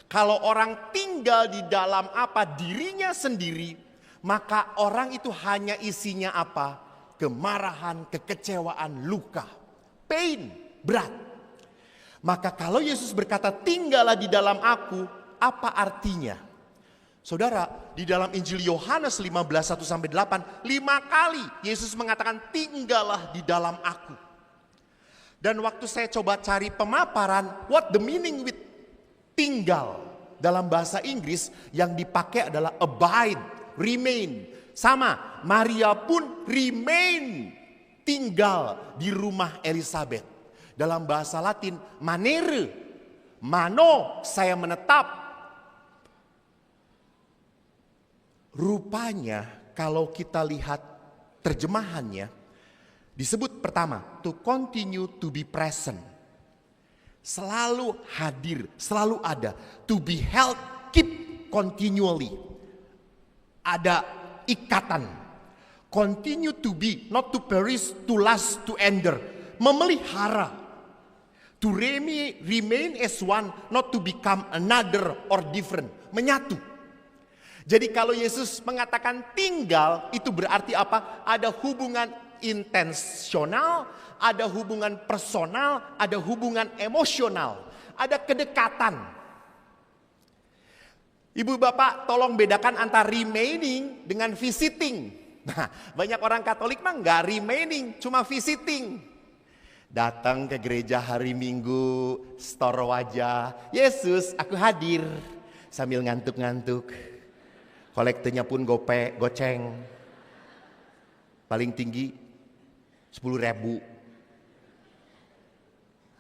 kalau orang tinggal di dalam dirinya sendiri, maka orang itu hanya isinya apa? Kemarahan, kekecewaan, luka, pain, berat. Maka kalau Yesus berkata tinggallah di dalam aku, apa artinya? Saudara, di dalam Injil Yohanes 15, 1-8, 5 kali Yesus mengatakan tinggallah di dalam aku. Dan waktu saya coba cari pemaparan, what the meaning with tinggal dalam bahasa Inggris, yang dipakai adalah abide, remain. Sama, Maria pun remain, tinggal di rumah Elizabeth. Dalam bahasa Latin, manere, mano, saya menetap. Rupanya kalau kita lihat terjemahannya, disebut pertama, to continue to be present. Selalu hadir, selalu ada. To be held, keep continually. Ada ikatan. Continue to be, not to perish, to last, to endure. Memelihara. To remain as one, not to become another or different. Menyatu. Jadi kalau Yesus mengatakan tinggal, itu berarti apa? Ada hubungan intensional, ada hubungan personal, ada hubungan emosional, ada kedekatan. Ibu bapak tolong bedakan antara remaining dengan visiting. Nah, banyak orang Katolik mah nggak remaining, cuma visiting. Datang ke gereja hari Minggu, store wajah, Yesus aku hadir, sambil ngantuk-ngantuk. Kolektenya pun goceng. Paling tinggi 10.000.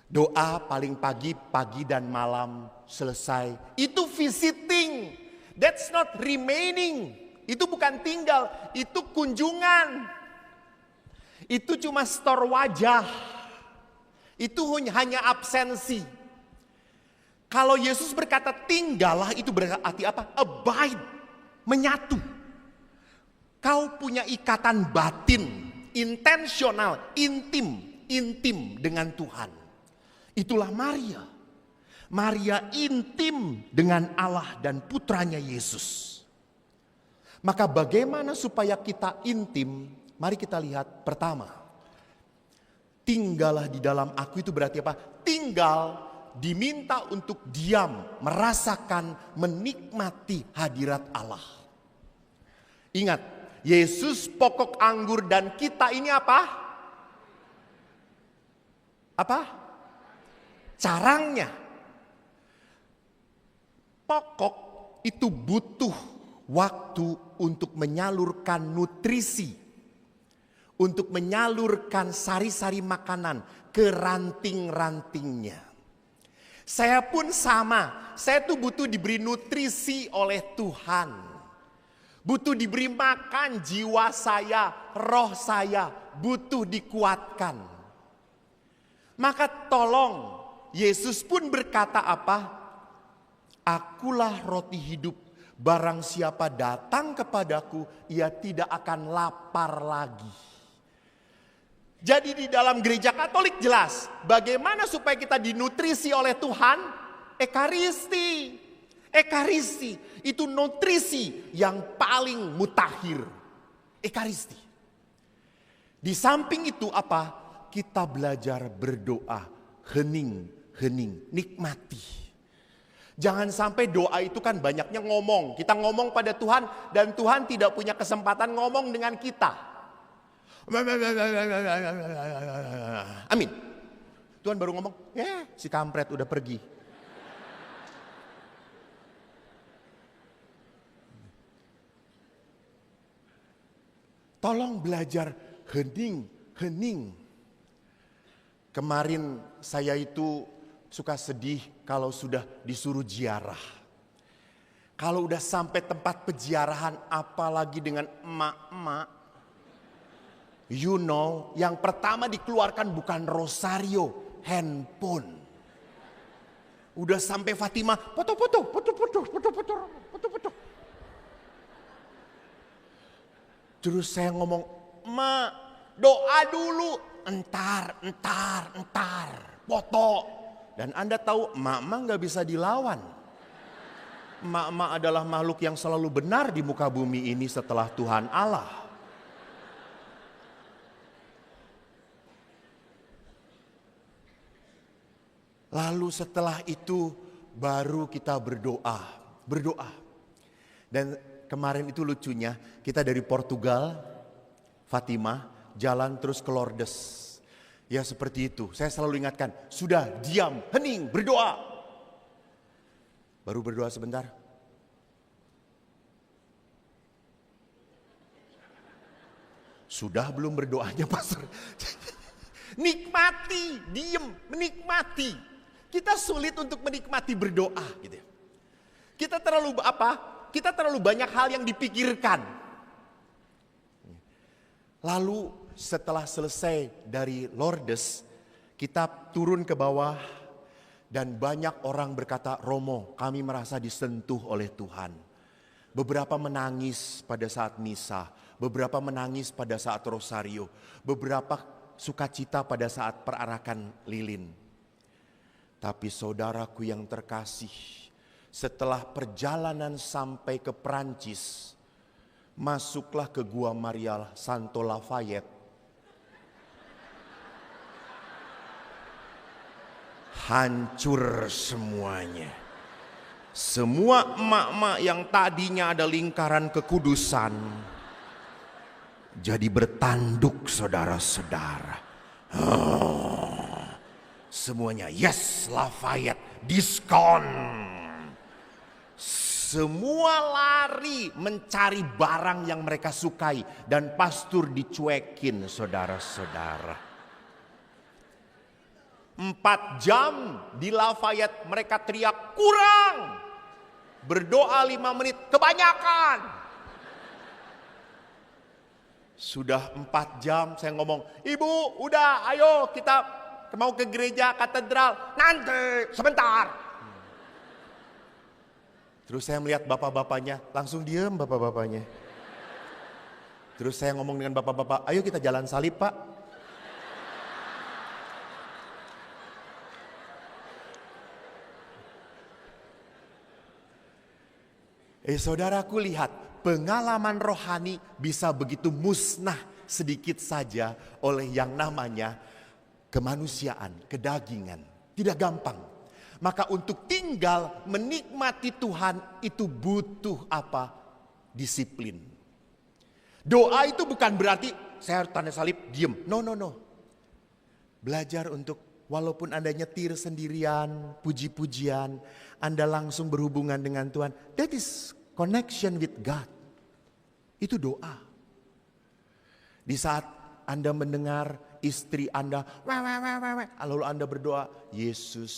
Doa paling pagi dan malam selesai. Itu visiting. That's not remaining. Itu bukan tinggal, itu kunjungan. Itu cuma store wajah. Itu hanya absensi. Kalau Yesus berkata tinggallah, itu berarti apa? Abide, menyatu. Kau punya ikatan batin, intensional, intim dengan Tuhan. Itulah Maria. Maria intim dengan Allah dan putranya Yesus. Maka bagaimana supaya kita intim? Mari kita lihat pertama. Tinggallah di dalam aku itu berarti apa? Tinggal diminta untuk diam, merasakan, menikmati hadirat Allah. Ingat, Yesus pokok anggur dan kita ini apa? Apa? Carangnya. Pokok itu butuh waktu untuk menyalurkan nutrisi. Untuk menyalurkan sari-sari makanan ke ranting-rantingnya. Saya pun sama, saya tuh butuh diberi nutrisi oleh Tuhan. Butuh diberi makan jiwa saya, roh saya, butuh dikuatkan. Maka tolong, Yesus pun berkata apa? Akulah roti hidup, barang siapa datang kepadaku, ia tidak akan lapar lagi. Jadi di dalam gereja Katolik jelas, bagaimana supaya kita dinutrisi oleh Tuhan? Ekaristi. Ekaristi itu nutrisi yang paling mutakhir. Ekaristi. Di samping itu apa? Kita belajar berdoa, hening, nikmati. Jangan sampai doa itu kan banyaknya ngomong. Kita ngomong pada Tuhan dan Tuhan tidak punya kesempatan ngomong dengan kita. Amin. Tuhan baru ngomong, si kampret udah pergi. Tolong belajar hening. Kemarin saya itu suka sedih kalau sudah disuruh ziarah. Kalau udah sampai tempat peziarahan, apalagi dengan emak-emak. You know, yang pertama dikeluarkan bukan rosario, handphone. Udah sampai Fatimah, foto. Terus saya ngomong, "Ma, doa dulu, entar, foto." Dan Anda tahu, emak-emak gak bisa dilawan. Emak-emak adalah makhluk yang selalu benar di muka bumi ini setelah Tuhan Allah. Lalu setelah itu baru kita berdoa. Dan kemarin itu lucunya kita dari Portugal, Fatimah, jalan terus ke Lourdes. Ya seperti itu, saya selalu ingatkan, sudah diam, hening, berdoa. Baru berdoa sebentar. Sudah belum berdoanya pastor? Nikmati, diem, menikmati. Kita sulit untuk menikmati berdoa gitu. Kita terlalu Kita terlalu banyak hal yang dipikirkan. Lalu setelah selesai dari Lourdes, kita turun ke bawah dan banyak orang berkata, "Romo, kami merasa disentuh oleh Tuhan." Beberapa menangis pada saat misa, beberapa menangis pada saat rosario, beberapa sukacita pada saat perarakan lilin. Tapi saudaraku yang terkasih, setelah perjalanan sampai ke Prancis, masuklah ke Gua Maria Santo Lafayette. Hancur semuanya. Semua emak-emak yang tadinya ada lingkaran kekudusan, jadi bertanduk saudara-saudara. Semuanya yes, Lafayette, diskon. Semua lari mencari barang yang mereka sukai dan pastor dicuekin saudara-saudara. 4 jam di Lafayette mereka teriak kurang. Berdoa 5 menit kebanyakan. Sudah 4 jam saya ngomong, "Ibu udah ayo kita mau ke gereja katedral." "Nanti, sebentar." Terus saya melihat bapak-bapaknya, langsung diem bapak-bapaknya. Terus saya ngomong dengan bapak-bapak, "Ayo kita jalan salib, Pak." Saudaraku lihat, pengalaman rohani bisa begitu musnah sedikit saja oleh yang namanya kemanusiaan, kedagingan. Tidak gampang. Maka untuk tinggal menikmati Tuhan itu butuh apa? Disiplin. Doa itu bukan berarti saya tanda salib, diem. No. Belajar untuk walaupun Anda nyetir sendirian, puji-pujian, Anda langsung berhubungan dengan Tuhan. That is connection with God. Itu doa. Di saat Anda mendengar istri Anda, lalu Anda berdoa, Yesus,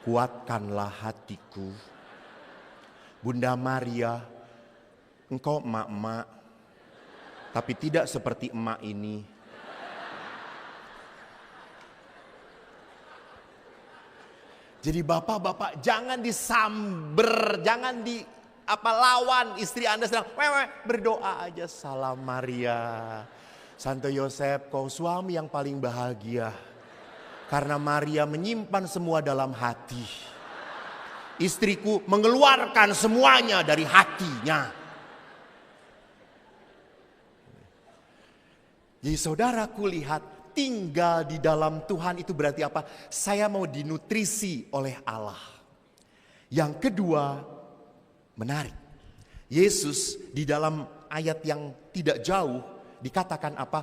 kuatkanlah hatiku. Bunda Maria, engkau emak-emak, tapi tidak seperti emak ini. Jadi bapak-bapak jangan disamber, jangan lawan istri Anda sedang berdoa aja. Salam Maria, Santo Yosef, kau suami yang paling bahagia. Karena Maria menyimpan semua dalam hati. Istriku mengeluarkan semuanya dari hatinya. Jadi saudaraku lihat, tinggal di dalam Tuhan itu berarti apa? Saya mau dinutrisi oleh Allah. Yang kedua, menarik. Yesus di dalam ayat yang tidak jauh dikatakan apa?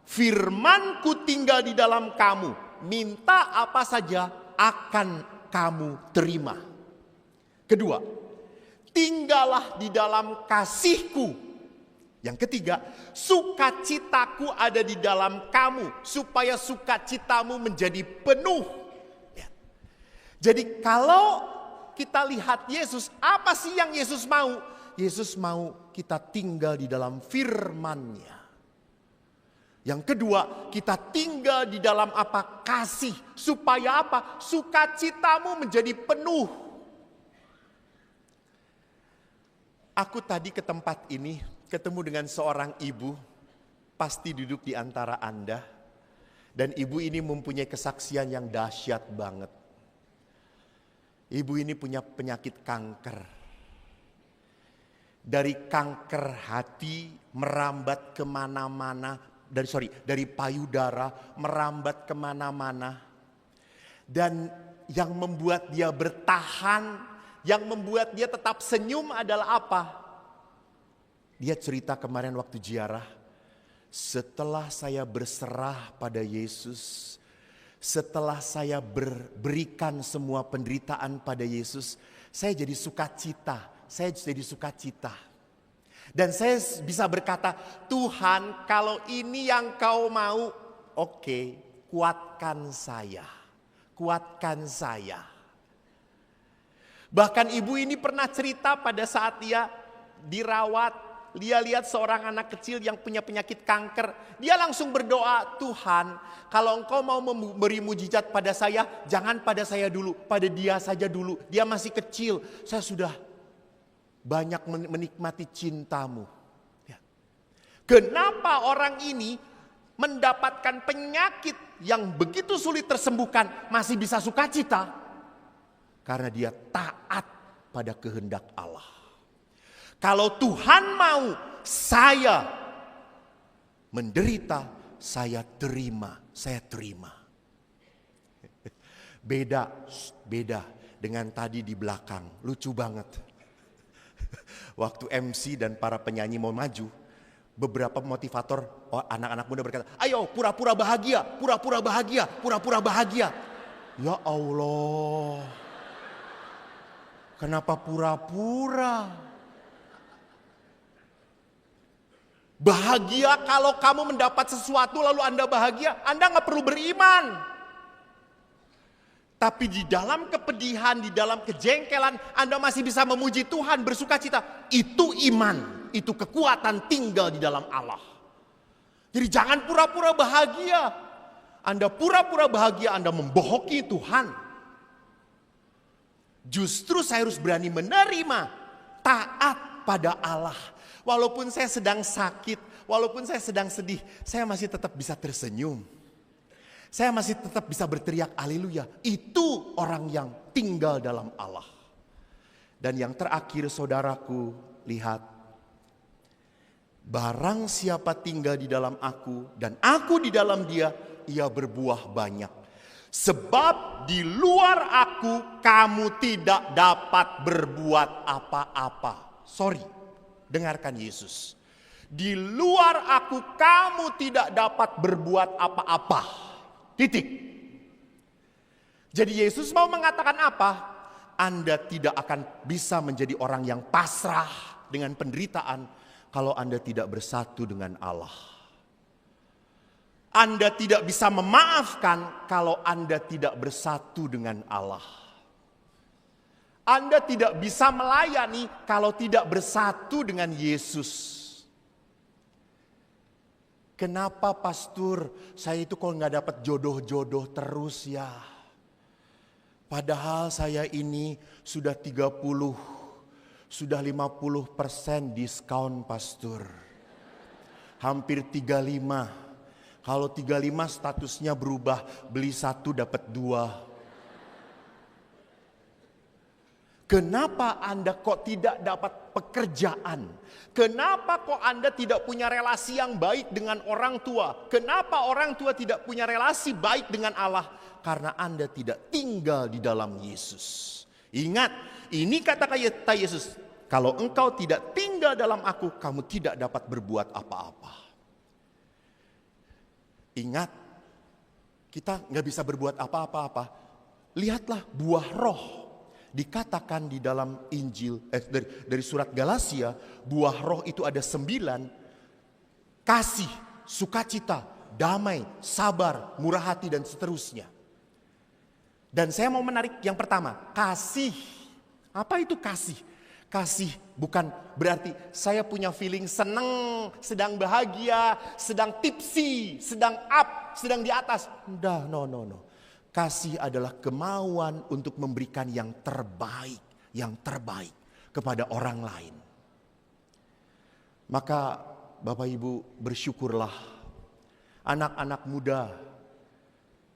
Firmanku tinggal di dalam kamu. Minta apa saja akan kamu terima. Kedua, tinggallah di dalam kasihku. Yang ketiga, sukacitaku ada di dalam kamu supaya sukacitamu menjadi penuh. Ya. Jadi kalau kita lihat Yesus, apa sih yang Yesus mau? Yesus mau kita tinggal di dalam firman-Nya. Yang kedua, kita tinggal di dalam apa? Kasih. Supaya apa? Sukacitamu menjadi penuh. Aku tadi ke tempat ini ketemu dengan seorang ibu, pasti duduk di antara Anda. Dan ibu ini mempunyai kesaksian yang dahsyat banget. Ibu ini punya penyakit kanker. Dari kanker hati merambat kemana-mana. Dari payudara merambat kemana-mana. Dan yang membuat dia bertahan, yang membuat dia tetap senyum adalah apa? Dia cerita kemarin waktu ziarah, setelah saya berserah pada Yesus, setelah saya berikan semua penderitaan pada Yesus, saya jadi sukacita, Dan saya bisa berkata, Tuhan kalau ini yang kau mau, oke, kuatkan saya. Bahkan ibu ini pernah cerita pada saat dia dirawat, dia lihat seorang anak kecil yang punya penyakit kanker. Dia langsung berdoa, Tuhan kalau engkau mau memberi mujizat pada saya, jangan pada saya dulu, pada dia saja dulu. Dia masih kecil, saya sudah banyak menikmati cintamu. Ya. Kenapa orang ini mendapatkan penyakit yang begitu sulit tersembuhkan masih bisa sukacita? Karena dia taat pada kehendak Allah. Kalau Tuhan mau saya menderita, saya terima. Beda dengan tadi di belakang. Lucu banget. Waktu MC dan para penyanyi mau maju, beberapa motivator anak-anak muda berkata, ayo pura-pura bahagia. Ya Allah. Kenapa pura-pura? Bahagia kalau kamu mendapat sesuatu lalu Anda bahagia, Anda gak perlu beriman. Tapi di dalam kepedihan, di dalam kejengkelan, Anda masih bisa memuji Tuhan, bersukacita. Itu iman, itu kekuatan tinggal di dalam Allah. Jadi jangan pura-pura bahagia. Anda pura-pura bahagia, Anda membohongi Tuhan. Justru saya harus berani menerima, taat pada Allah. Walaupun saya sedang sakit, walaupun saya sedang sedih, saya masih tetap bisa tersenyum. Saya masih tetap bisa berteriak haleluya. Itu orang yang tinggal dalam Allah. Dan yang terakhir saudaraku, lihat. Barang siapa tinggal di dalam aku dan aku di dalam dia, ia berbuah banyak. Sebab di luar aku kamu tidak dapat berbuat apa-apa. Sorry, dengarkan Yesus. Di luar aku kamu tidak dapat berbuat apa-apa. Titik. Jadi Yesus mau mengatakan apa? Anda tidak akan bisa menjadi orang yang pasrah dengan penderitaan kalau Anda tidak bersatu dengan Allah. Anda tidak bisa memaafkan kalau Anda tidak bersatu dengan Allah. Anda tidak bisa melayani kalau tidak bersatu dengan Yesus. Kenapa pastor, saya itu kalau nggak dapat jodoh-jodoh terus ya. Padahal saya ini sudah 30, sudah 50% diskon pastor. Hampir 35. Kalau 35 statusnya berubah, beli 1 dapat 2. Kenapa Anda kok tidak dapat pekerjaan? Kenapa kok Anda tidak punya relasi yang baik dengan orang tua? Kenapa orang tua tidak punya relasi baik dengan Allah? Karena Anda tidak tinggal di dalam Yesus. Ingat, ini kata Yesus, kalau engkau tidak tinggal dalam aku, kamu tidak dapat berbuat apa-apa. Ingat, kita nggak bisa berbuat apa-apa. Lihatlah buah roh. Dikatakan di dalam Injil, dari surat Galatia, buah roh itu ada 9. Kasih, sukacita, damai, sabar, murah hati, dan seterusnya. Dan saya mau menarik yang pertama, kasih. Apa itu kasih? Kasih bukan berarti saya punya feeling seneng, sedang bahagia, sedang tipsy, sedang up, sedang di atas. Udah, no. Kasih adalah kemauan untuk memberikan yang terbaik kepada orang lain. Maka Bapak Ibu bersyukurlah anak-anak muda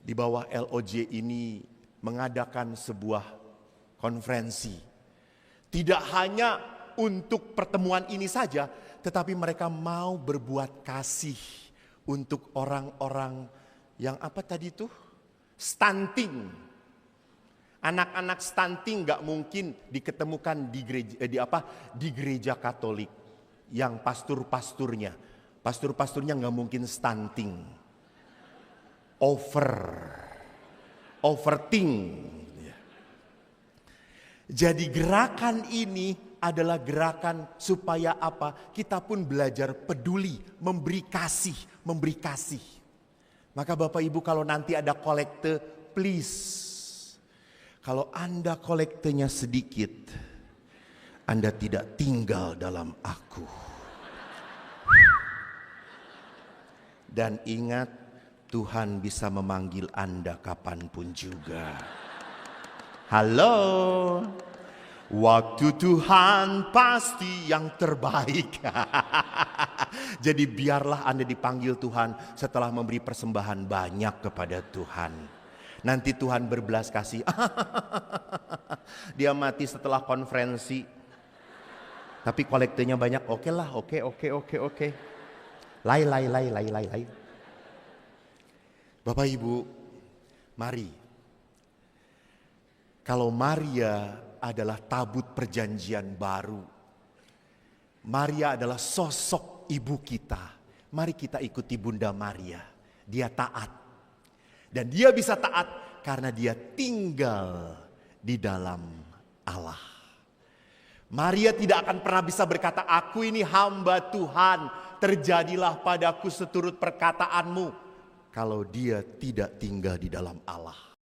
di bawah LOJ ini mengadakan sebuah konferensi. Tidak hanya untuk pertemuan ini saja, tetapi mereka mau berbuat kasih untuk orang-orang yang apa tadi tuh? Stunting. Anak-anak stunting gak mungkin diketemukan di gereja Katolik yang pasturnya gak mungkin stunting. Overthink. Jadi gerakan ini adalah gerakan supaya apa? Kita pun belajar peduli, memberi kasih. Maka Bapak Ibu kalau nanti ada kolekte, please. Kalau Anda kolektenya sedikit, Anda tidak tinggal dalam aku. Dan ingat, Tuhan bisa memanggil Anda kapanpun juga. Halo, waktu Tuhan pasti yang terbaik. Jadi biarlah Anda dipanggil Tuhan setelah memberi persembahan banyak kepada Tuhan. Nanti Tuhan berbelas kasih. Dia mati setelah konferensi. Tapi kolektenya banyak. Oke. Lai. Bapak Ibu, mari. Kalau Maria adalah tabut perjanjian baru. Maria adalah sosok ibu kita. Mari kita ikuti Bunda Maria. Dia taat. Dan dia bisa taat karena dia tinggal di dalam Allah. Maria tidak akan pernah bisa berkata, aku ini hamba Tuhan, terjadilah padaku seturut perkataanmu. Kalau dia tidak tinggal di dalam Allah.